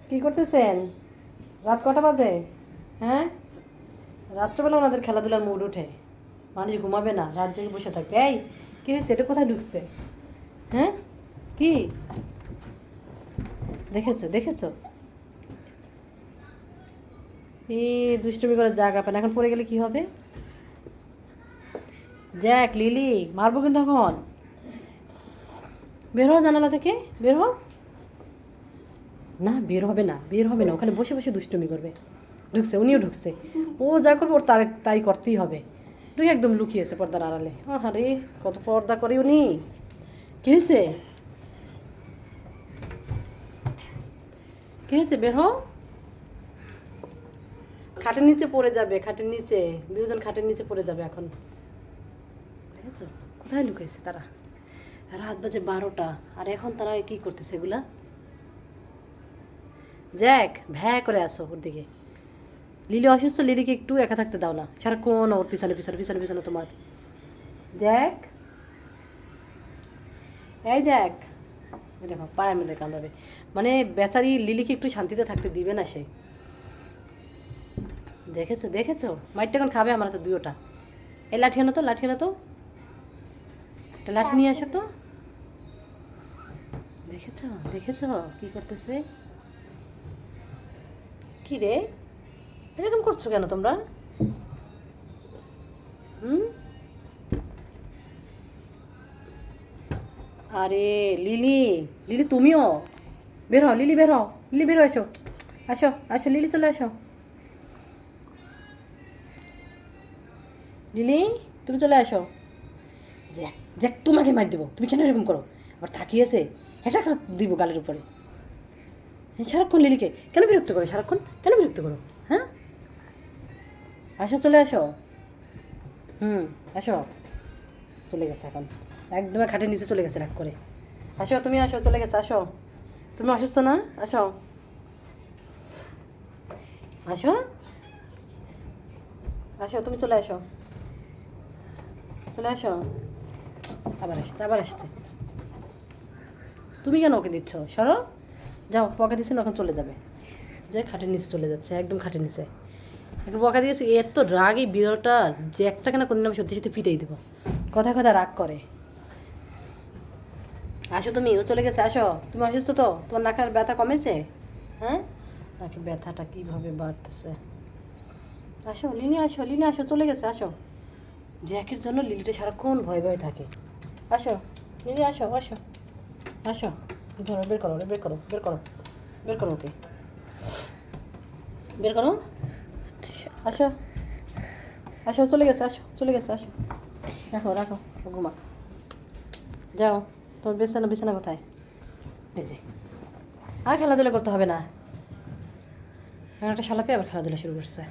কি করতেছেন? রাত কটা বাজে? হ্যাঁ, রাত্রেবেলা ওনাদের খেলাধুলার মুড ওঠে। মানুষ ঘুমাবে না, রাত জেগে বসে থাকবে। এই, কি হয়েছে? এটা কোথায় ঢুকছে? হ্যাঁ, কি দেখেছো দেখেছো? এই দুষ্টুমি করে জায়গা পান, এখন পড়ে গেলে কি হবে? জ্যাক, লিলি, মারবো কিন্তু এখন। বের হও জানালা থেকে, বের হও। না, বের হবে না, বের হবে না, ওখানে বসে বসে দুষ্টুমি করবে। ঢুকছে, উনিও ঢুকছে। ও যা করবে ওর তার তাই করতেই হবে। ঢুকে একদম লুকিয়েছে পর্দার আড়ালে। আরে কত পর্দা করে উনি। কি হয়েছে? কি হয়েছে? বের হও। খাটের নিচে পড়ে যাবে, খাটের নিচে। দুজন খাটের নিচে পড়ে যাবে এখন। দেখেছো কোথায় লুকাইছে তারা? রাত বাজে 12টা, আর এখন তারা কি করতেছে এগুলা? জ্যাক, ভ্যা করে আসো ওর দিকে। লিলি অসুস্থ, লিলিকে একটু একা থাকতে দাও না, সারাক্ষণ ওর পিছনে পিছনে পিছনে পিছনে তোমার। জ্যাক, এই জ্যাক, এই দেখো পায়ের মধ্যে কামড়াবে। মানে বেচারি লিলিকে একটু শান্তিতে থাকতে দিবে না সে। দেখেছো দেখেছো, মাইরটা এখন খাবে আমার হাতে দুইটা। এই লাঠি আনো তো, লাঠি আনো তো, একটা লাঠি নিয়ে আসো তো। দেখেছো দেখেছো কি করতেছে? কি রে, এরকম করছো কেন তোমরা? হুম, আরে লিলি, লিলি তুমিও বের হও, লিলি বের হও, লিলি বের হও, এসো, আসো আসো লিলি, চলে আসো। লিলি, তুমি চলে আসো। জ্যাক, জ্যাক তোমাকে মার দেবো, তুমি কেন এরকম করো? আবার তাকিয়েছে, হেঁটা করে দিব গালের উপরে। হ্যাঁ, সারাক্ষণ লিলিকে কেন বিরক্ত করো? সারাক্ষণ কেন বিরক্ত করো? হ্যাঁ, আসো চলে আসো। হুম, আসো। চলে গেছে এখন, একদম খাটের নিচে চলে গেছে রাগ করে। আসো তুমি, আসো, চলে গেছে, আসো। তুমি অসুস্থ না? আসো, আসো, আসো, তুমি চলে আসো, চলে আসো। আবার আসতে, আবার আসতে। তুমি কেন ওকে দিচ্ছ? সরো, যাও, বকা দিচ্ছেন, এখন চলে যাবে। যে খাটের নিচে চলে যাচ্ছে, একদম খাটের নিচে। এখন বকা দিয়েছে, এত রাগ এই বিড়ালটার যে একটা কেন কোনদিন আমি সত্যি সত্যি পিটাই দেবো। কথা কথা রাগ করে। আসো তুমি, ও চলে গেছে, আসো। তুমি অসুস্থ তো? তোমার নাকের ব্যথা কমেছে? হ্যাঁ, নাকি ব্যথাটা কীভাবে বাড়তেছে? আসো লিনি, আসো লিনি, আসো, চলে গেছে, আসো। জ্যাকের জন্য লিলিটা সারাক্ষণ ভয় ভয় থাকে। আসো লিলি, আসো আসো আসো। ধরো, বের করো, বের করো, বের করো, বের করো ওকে, বের করো। আসো আসো, চলে গেছে, আসো, চলে গেছে, আসো। রাখো রাখো, ঘুমা। যাও, তোমার বিছানা, বিছানা কোথায়? এই যে, আর খেলাধুলা করতে হবে না। এখন একটা শালা পেয়ে আবার খেলাধুলা শুরু করছে।